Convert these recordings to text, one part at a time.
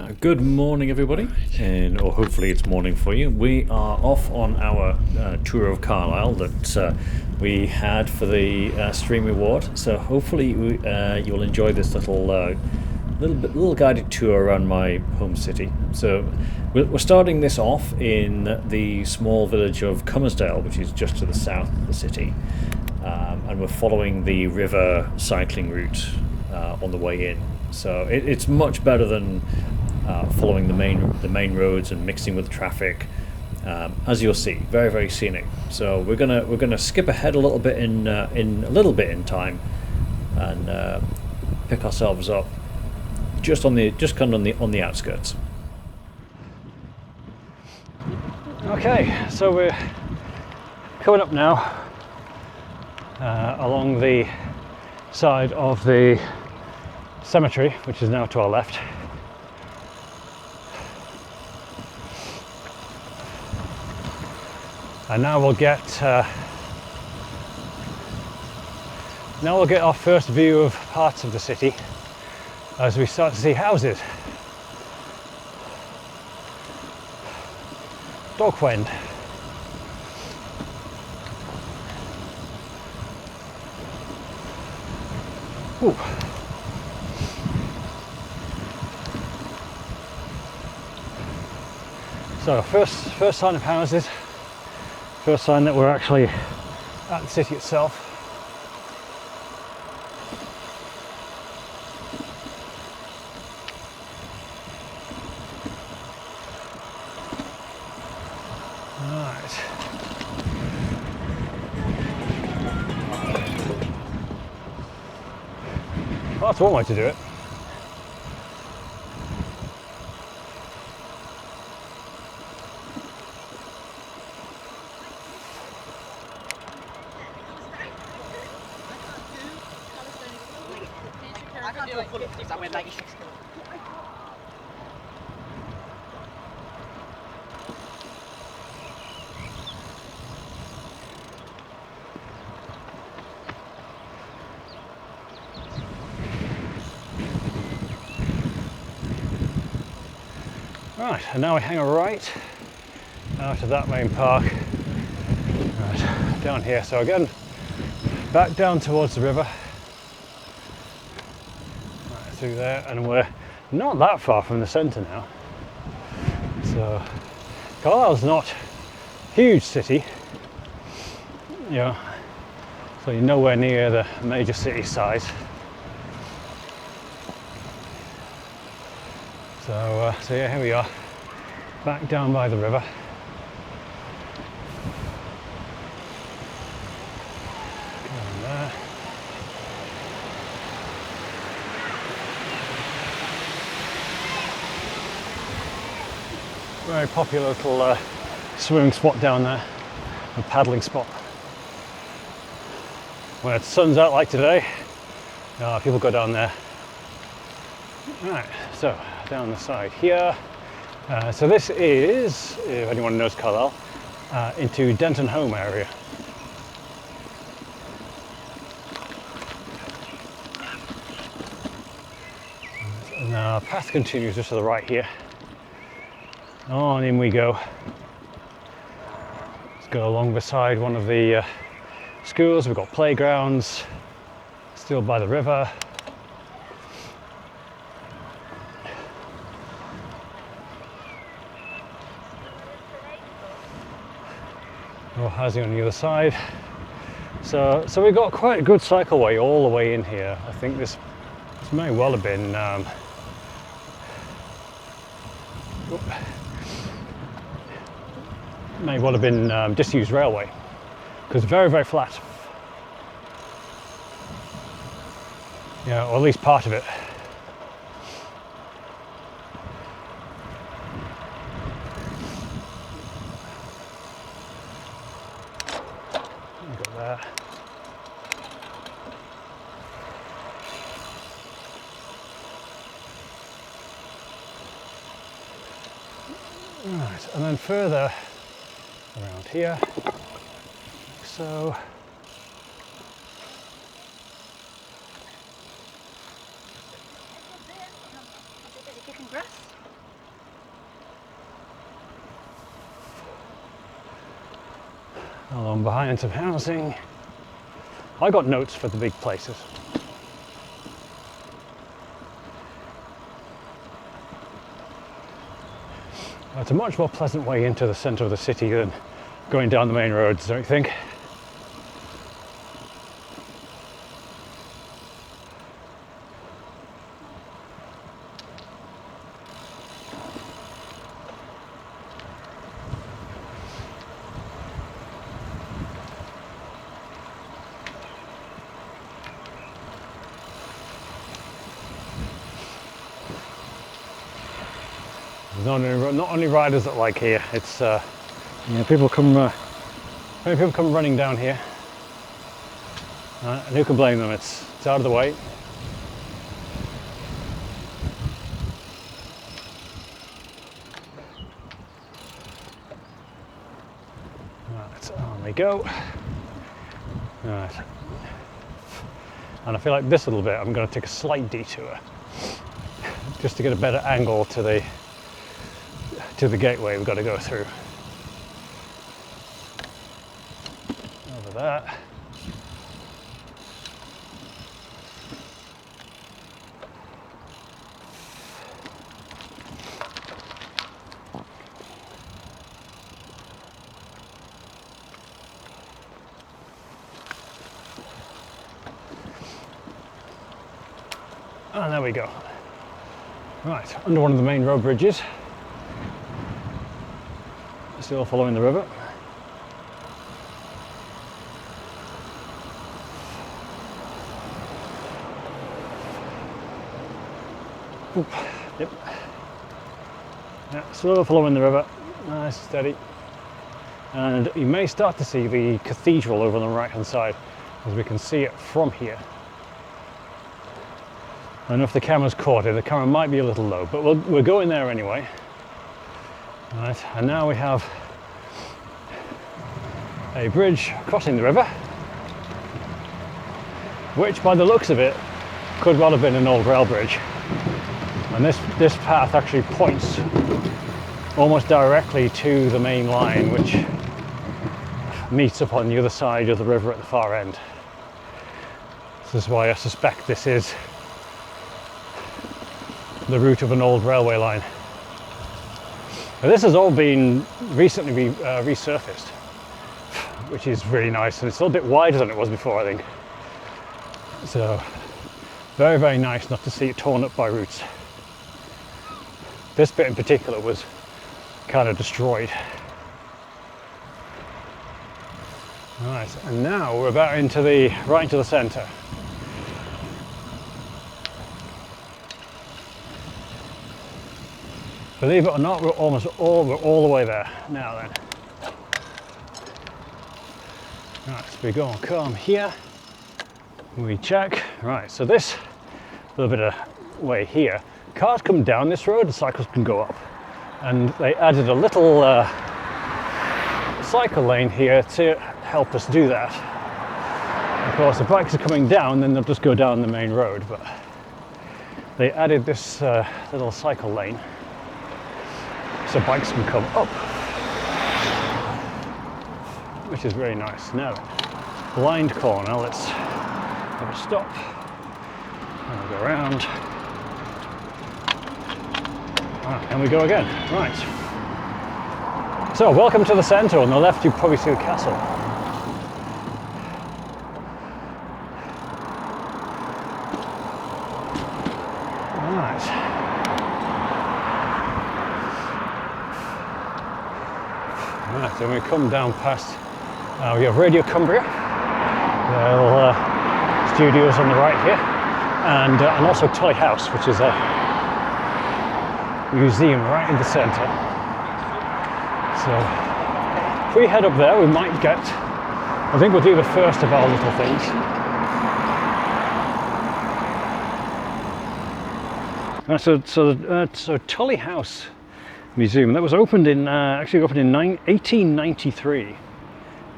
Good morning, everybody, or hopefully it's morning for you. We are off on our tour of Carlisle that we had for the stream reward. So hopefully you'll enjoy this little guided tour around my home city. So we're starting this off in the small village of Cummersdale, which is just to the south of the city, and we're following the river cycling route on the way in. So it's much better than following the main roads and mixing with the traffic. As you'll see, very, very scenic. So we're gonna skip ahead a little bit in time and pick ourselves up just on the outskirts. Okay, so we're coming up now along the side of the cemetery, which is now to our left. And now we'll get our first view of parts of the city as we start to see houses. Dogfind. Ooh. So first sign of houses. First sign that we're actually at the city itself. Right. Well, that's one way to do it. Right, and now we hang a right out of that main park, right, down here. So again, back down towards the river, right, through there, and we're not that far from the centre now. So Carlisle's not a huge city, so you're nowhere near the major city size. So yeah, here we are, back down by the river. Down there. Very popular little swimming spot down there, a paddling spot. When the sun's out like today, people go down there. Right, so down the side here. So this is, if anyone knows Carlisle, into Denton Home area. And our path continues just to the right here. On in we go. Let's go along beside one of the schools. We've got playgrounds, still by the river. Housing on the other side. So we've got quite a good cycleway all the way in here. I think this may well have been disused railway, because very, very flat. Yeah, or at least part of it. There. Right, and then further around here, like so. Is it kicking grass? Along behind some housing. I got notes for the big places. It's a much more pleasant way into the centre of the city than going down the main roads, don't you think? There's not only riders that like here, it's people come running down here, and who can blame them? It's out of the way. Right, on we go. Right. And I feel like this little bit I'm going to take a slight detour just to get a better angle to the gateway we've got to go through. Over that. And there we go. Right, under one of the main road bridges. Still following the river. Oop. Yep. Yeah, still following the river. Nice, steady. And you may start to see the cathedral over on the right hand side, as we can see it from here. I don't know if the camera's caught it. The camera might be a little low, but we're going there anyway. Right, and now we have a bridge crossing the river, which by the looks of it could well have been an old rail bridge. And this path actually points almost directly to the main line, which meets up on the other side of the river at the far end. This is why I suspect this is the route of an old railway line. Now, this has all been recently resurfaced, which is really nice, and it's a little bit wider than it was before, I think. So very, very nice not to see it torn up by roots. This bit in particular was kind of destroyed. Right, and now we're about right into the centre. Believe it or not, we're all the way there now then. Right, so we go and come here, we check. Right, so this little bit of way here, cars come down this road and cycles can go up. And they added a little cycle lane here to help us do that. Of course, if bikes are coming down, then they'll just go down the main road, but they added this little cycle lane so bikes can come up, which is very nice. Now, blind corner, let's have a stop, and we'll go around, and we go again. Right, so welcome to the centre. On the left you probably see the castle. Right, then we come down past, we have Radio Cumbria, the little studios on the right here, and also Tully House, which is a museum right in the centre. So if we head up there, we might get, I think we'll do the first of our little things. So Tully House Museum, that was opened in actually opened in 1893,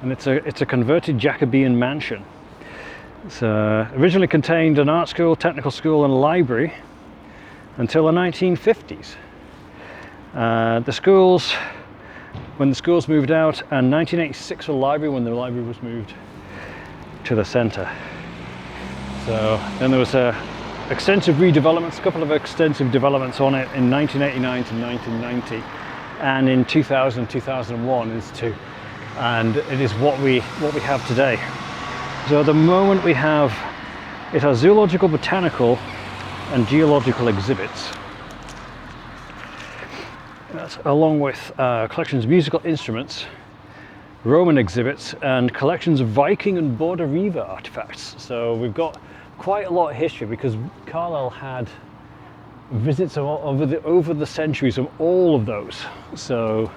and it's a converted Jacobean mansion. It's originally contained an art school, technical school, and a library until the 1950s. The schools when the schools moved out, and 1986 for the library, when the library was moved to the centre. So then there was extensive redevelopments, a couple of extensive developments on it in 1989 to 1990, and in 2000, 2001 and it is what we have today. So at the moment it has zoological, botanical and geological exhibits. That's along with collections of musical instruments, Roman exhibits, and collections of Viking and Border Reaver artifacts. So we've got quite a lot of history, because Carlisle had visits over the centuries of all of those. So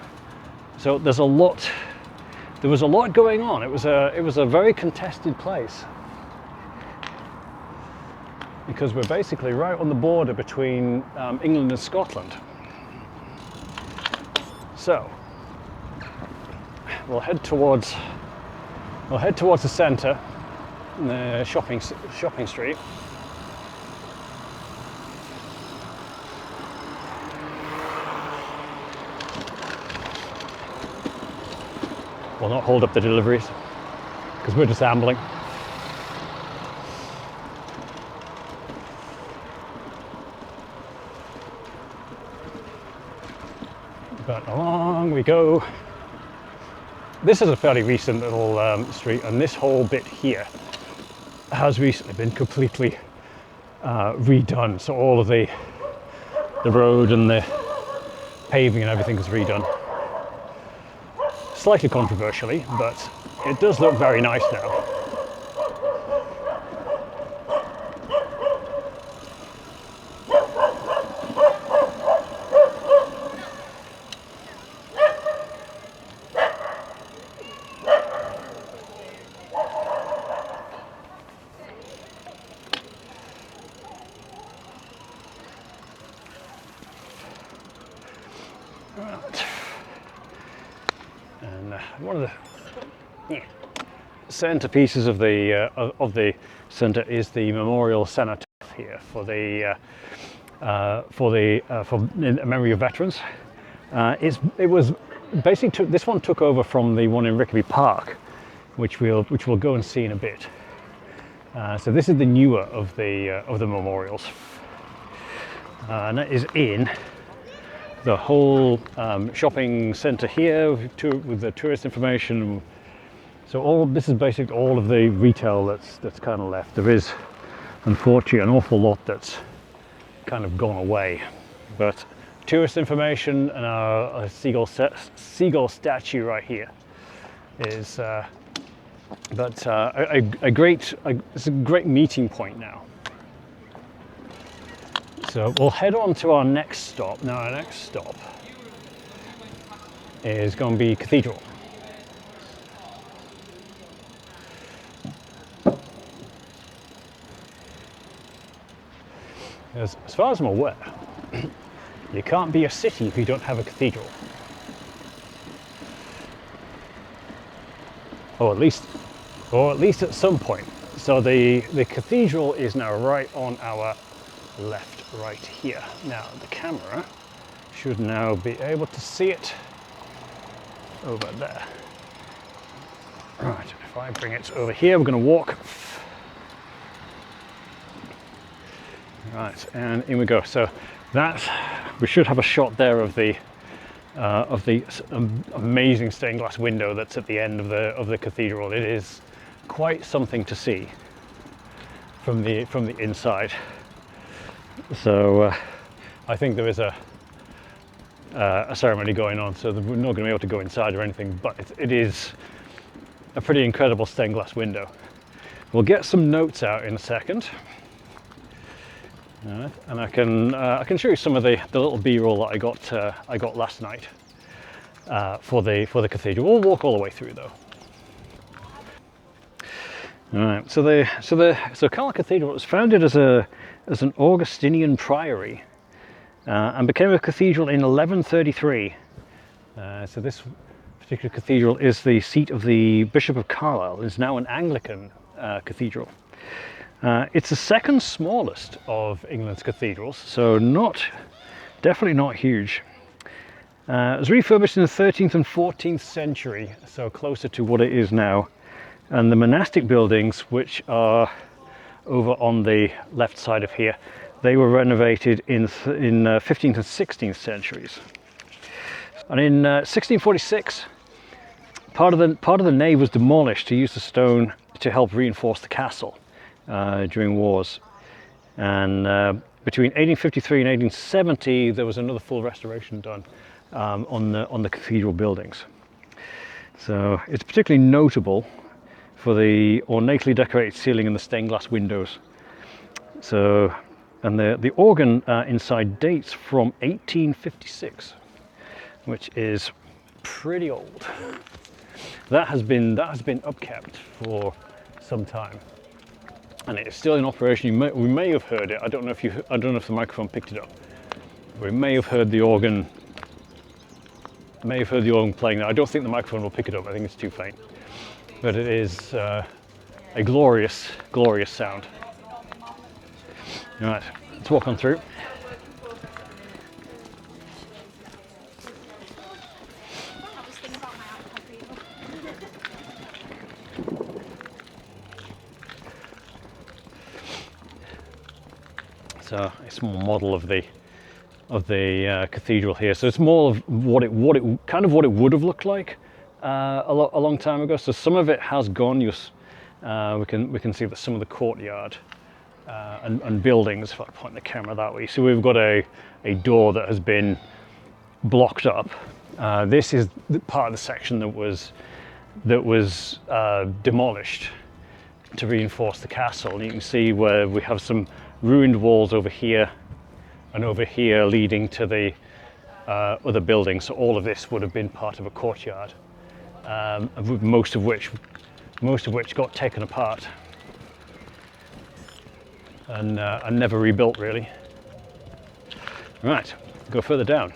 there's a lot. There was a lot going on. It was a very contested place, because we're basically right on the border between England and Scotland. So we'll head towards the centre, the shopping street. We'll not hold up the deliveries, because we're just ambling. But along we go. This is a fairly recent little street, and this whole bit here has recently been completely redone. So all of the road and the paving and everything is redone. Slightly controversially, but it does look very nice now. And one of the centerpieces of the centre is the memorial cenotaph here for in memory of veterans. It was basically this one took over from the one in Rickaby Park, which we'll go and see in a bit. So this is the newer of the memorials, and that is in the whole shopping centre here with the tourist information. So this is basically all of the retail that's kind of left. There is, unfortunately, an awful lot that's kind of gone away. But tourist information and our seagull statue right here is, it's a great meeting point now. So we'll head on to our next stop. Now our next stop is going to be Cathedral. As far as I'm aware, you can't be a city if you don't have a cathedral. Or at least at some point. So the cathedral is now right on our left, right here. Now the camera should now be able to see it over there. Right, if I bring it over here, we're going to walk. Right, and in we go. So we should have a shot there of the amazing stained glass window that's at the end of the cathedral. It is quite something to see from the inside. So I think there is a ceremony going on, so we're not going to be able to go inside or anything, but it is a pretty incredible stained glass window. We'll get some notes out in a second. And I can show you some of the little B-roll that I got last night for the cathedral. We'll walk all the way through though. All right. So Carlisle Cathedral was founded as an Augustinian priory and became a cathedral in 1133. So this particular cathedral is the seat of the Bishop of Carlisle. It's now an Anglican cathedral. It's the second smallest of England's cathedrals, so definitely not huge. It was refurbished in the 13th and 14th century, so closer to what it is now. And the monastic buildings, which are over on the left side of here, they were renovated in 15th and 16th centuries. And in 1646, part of the nave was demolished to use the stone to help reinforce the castle during wars. And between 1853 and 1870, there was another full restoration done on the cathedral buildings. So it's particularly notable for the ornately decorated ceiling and the stained glass windows. So, and the organ inside dates from 1856, which is pretty old. That has been upkept for some time, and it is still in operation. We may have heard it. I don't know if the microphone picked it up. We may have heard the organ. Playing there. I don't think the microphone will pick it up. I think it's too faint. But it is a glorious, glorious sound. All right, let's walk on through. So it's more model of the cathedral here. So it's more of what it would have looked like a long time ago. So some of it has gone. We can see that some of the courtyard and buildings. If I point the camera that way, so we've got a door that has been blocked up. This is the part of the section that was demolished to reinforce the castle. And you can see where we have some ruined walls over here and over here leading to the other buildings. So all of this would have been part of a courtyard, most of which got taken apart and never rebuilt really. Right, go further down.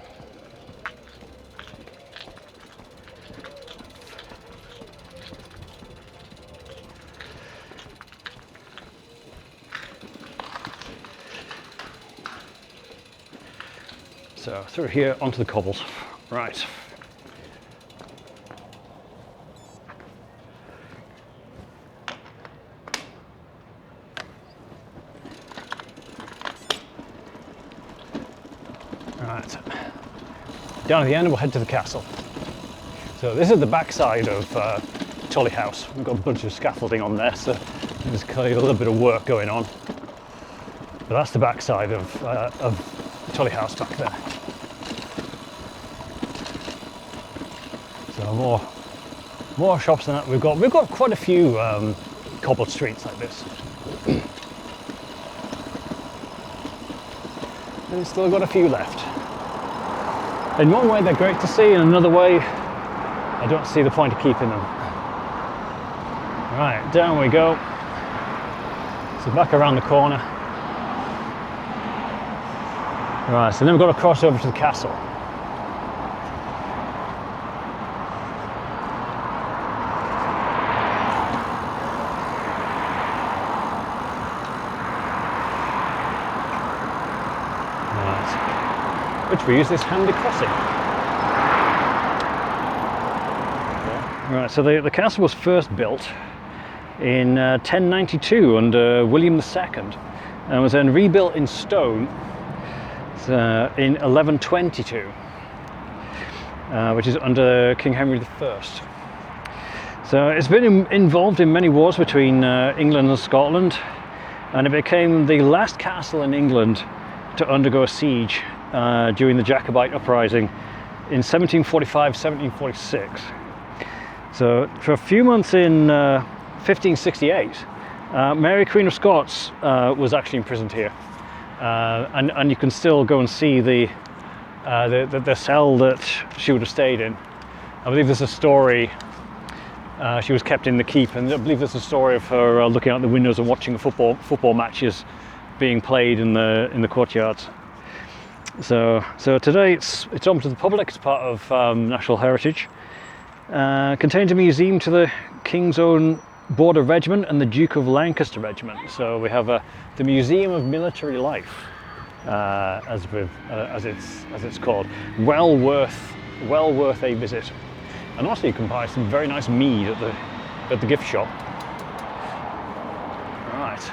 So through here onto the cobbles. Right. Right. Down at the end we'll head to the castle. So this is the back side of Tully House. We've got a bunch of scaffolding on there, so there's clearly a little bit of work going on. But that's the back side of Tully House back there. So more shops than that. We've got quite a few cobbled streets like this. And we've still got a few left. In one way they're great to see, in another way I don't see the point of keeping them. Right, down we go. So back around the corner. Right, so then we've got to cross over to the castle. Which we use this handy crossing. Right, so the castle was first built in 1092 under William II and was then rebuilt in stone in 1122, which is under King Henry I. So it's been involved in many wars between England and Scotland, and it became the last castle in England to undergo a siege during the Jacobite uprising in 1745-1746. So for a few months in 1568, Mary Queen of Scots was actually imprisoned here, and you can still go and see the cell that she would have stayed in. I believe there's a story. She was kept in the keep, and I believe there's a story of her looking out the windows and watching the football matches being played in the courtyards. So today it's open to the public. It's part of National Heritage. Contains a museum to the King's Own Border Regiment and the Duke of Lancaster Regiment. So we have the Museum of Military Life as it's called. Well worth a visit. And also you can buy some very nice mead at the gift shop. Right,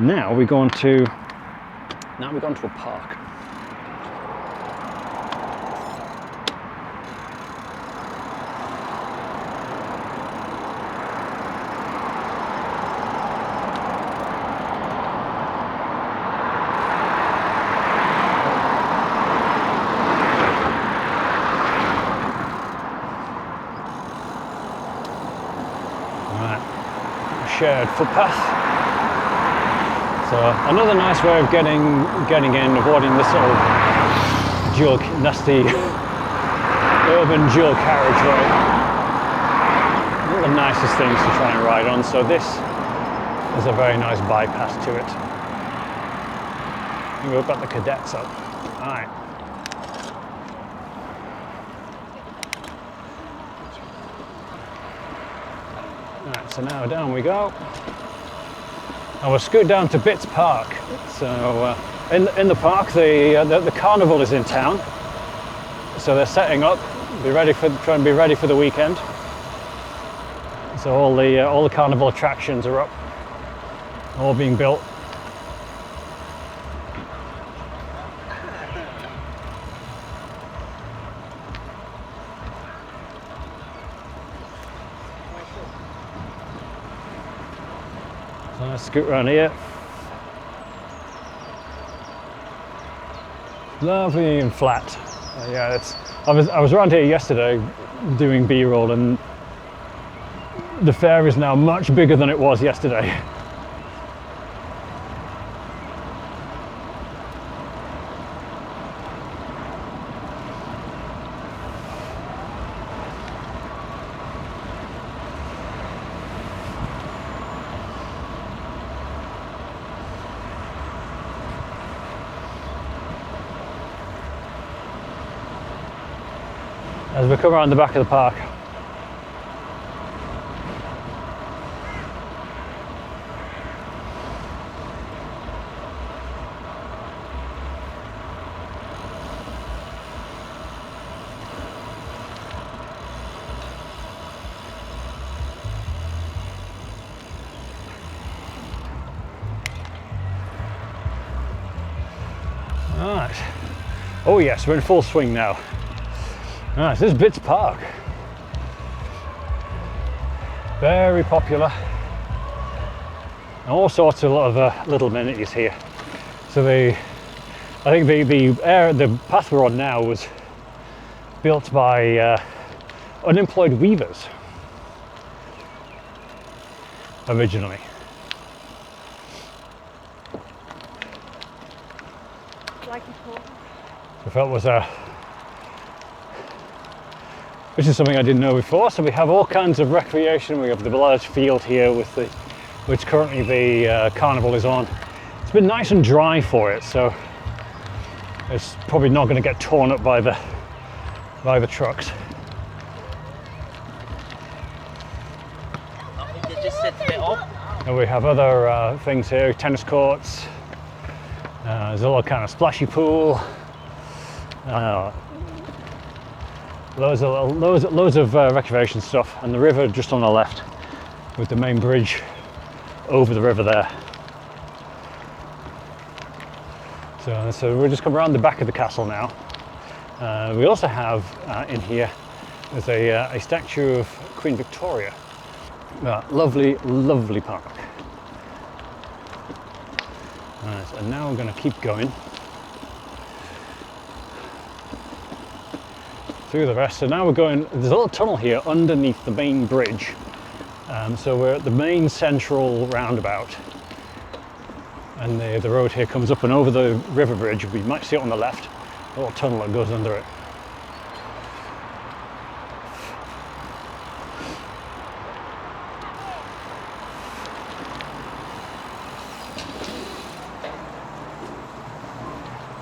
now we're going to a park. Shared footpath. So another nice way of getting in, avoiding this sort of nasty urban dual carriageway. Not the nicest things to try and ride on, so this is a very nice bypass to it. And we've got the cadets up. Alright. Right, so now down we go. And we'll scoot down to Bitts Park. So in the park, the carnival is in town. So they're setting up, trying to be ready for the weekend. So all the carnival attractions are up, all being built. So let's scoot around here. Lovely and flat. Yeah, I was around here yesterday doing B-roll, and the fair is now much bigger than it was yesterday. As we come around the back of the park. Alright. Oh yes, we're in full swing now. Ah, this is Bitts Park. Very popular. And all sorts of little amenities here. So I think the path we're on now was built by unemployed weavers originally. Like I felt was which is something I didn't know before. So we have all kinds of recreation. We have the large field here which currently the carnival is on. It's been nice and dry for it, so it's probably not going to get torn up by the trucks. I think it just sets a bit up. And we have other things here, tennis courts. There's a little kind of splashy pool. Loads of recreation stuff, and the river just on the left with the main bridge over the river there. So we'll just come around the back of the castle now. We also have in here, there's a statue of Queen Victoria. Lovely, lovely park. Right, and now we're going to keep going through the rest. So now we're going, there's a little tunnel here underneath the main bridge. So we're at the main central roundabout. And the road here comes up and over the river bridge. We might see it on the left, a little tunnel that goes under it.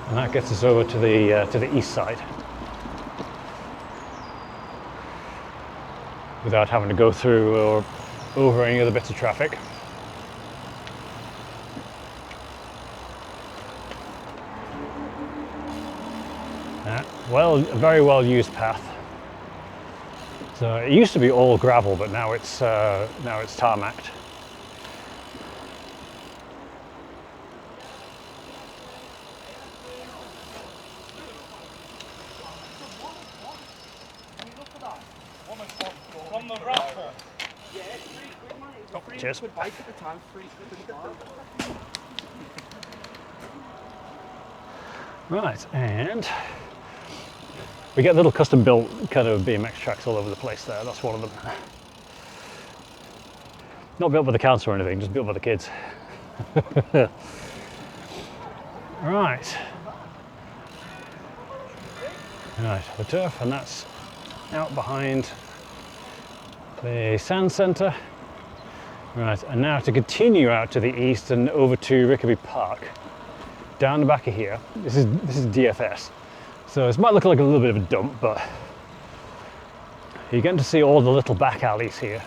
And that gets us over to the east side, without having to go through or over any other bits of traffic. A very well used path. So it used to be all gravel, but now it's tarmacked. From the raffle. Oh, cheers. Right, and we get little custom built kind of BMX tracks all over the place there. That's one of them. Not built by the council or anything, just built by the kids. Right. Right, the turf, and that's out behind the sand centre. Right, and now to continue out to the east and over to Rickaby Park. Down the back of here, this is DFS. So this might look like a little bit of a dump, but you're getting to see all the little back alleys here.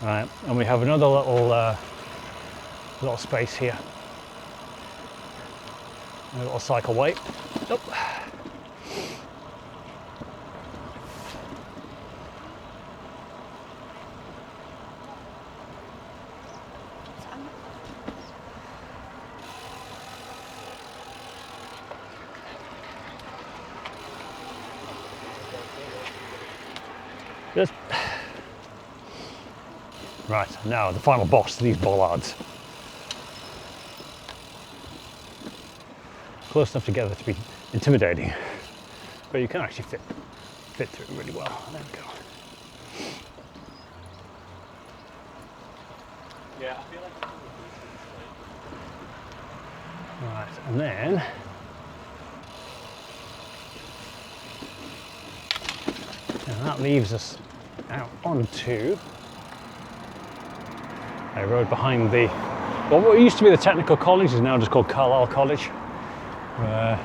Right, and we have another little space here. A little cycleway. Oh. Yes. Right, now the final boss, these bollards. Close enough together to be intimidating, but you can actually fit through really well. There we go. Yeah, I feel like Right, and then that leaves us out onto a road behind what used to be the technical college is now just called Carlisle College, where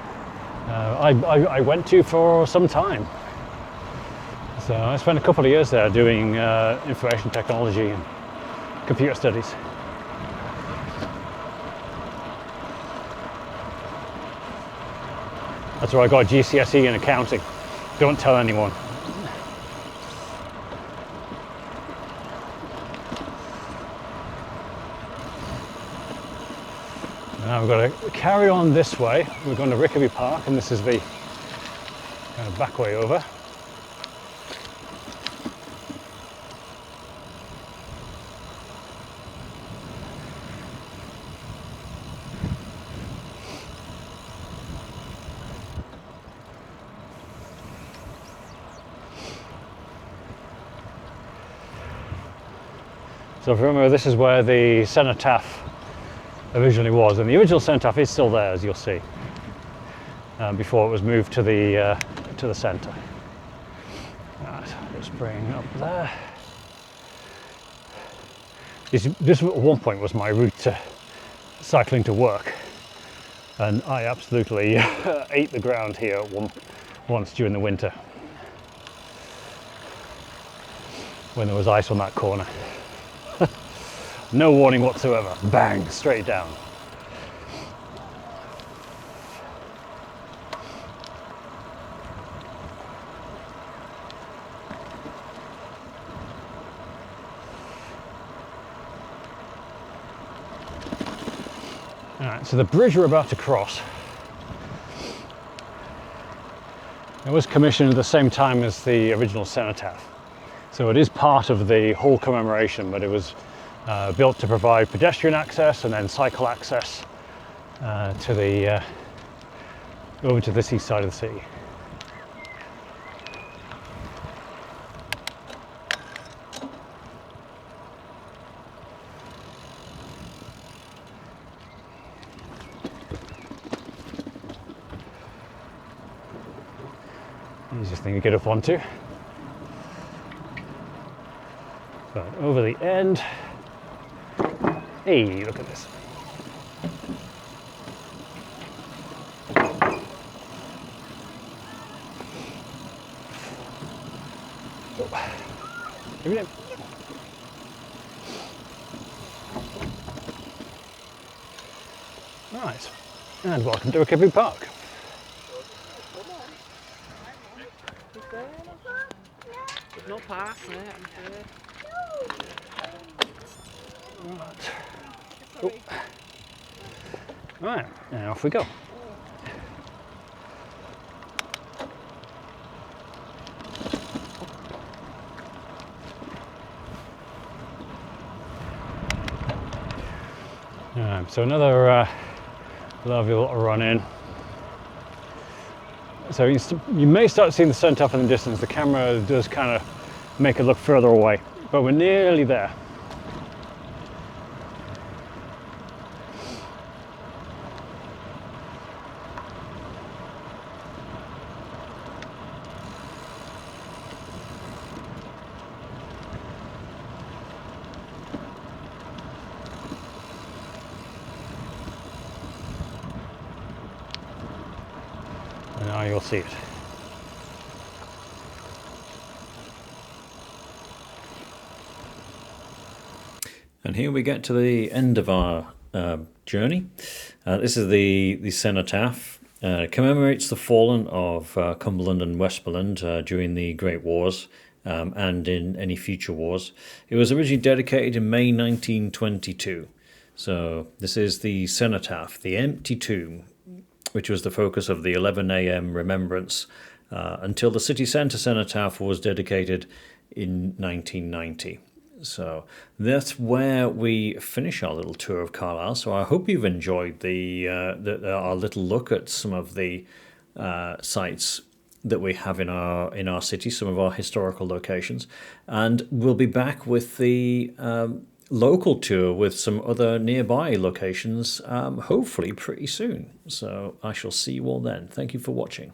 I went to for some time. So I spent a couple of years there doing information technology and computer studies. That's where I got GCSE in accounting. Don't tell anyone. Now we've got to carry on this way. We're going to Rickaby Park, and this is the kind of back way over. So if you remember, this is where the cenotaph originally was, and the original cenotaph is still there, as you'll see, before it was moved to the centre. Right, let's bring up there. This at one point was my route to cycling to work, and I absolutely ate the ground here once during the winter when there was ice on that corner. No warning whatsoever. Bang, straight down. Alright, so the bridge we're about to cross, it was commissioned at the same time as the original cenotaph. So it is part of the whole commemoration, but it was built to provide pedestrian access and then cycle access to over to this east side of the city. Easiest thing to get up onto. But over the end. Hey, look at this. Oh. Give it in. Right, and welcome to Rickaby Park. No park there, I'm afraid. Right, now off we go. So another lovely little run in. So you may start seeing the sun top in the distance. The camera does kind of make it look further away, but we're nearly there. And now you'll see it. And here we get to the end of our journey. This is the cenotaph. Commemorates the fallen of Cumberland and Westmoreland during the Great Wars and in any future wars. It was originally dedicated in May 1922. So this is the cenotaph, the empty tomb, which was the focus of the 11 a.m. remembrance until the city centre cenotaph was dedicated in 1990. So that's where we finish our little tour of Carlisle. So I hope you've enjoyed our little look at some of the sites that we have in our city, some of our historical locations, and we'll be back with the local tour with some other nearby locations, hopefully pretty soon. So I shall see you all then. Thank you for watching.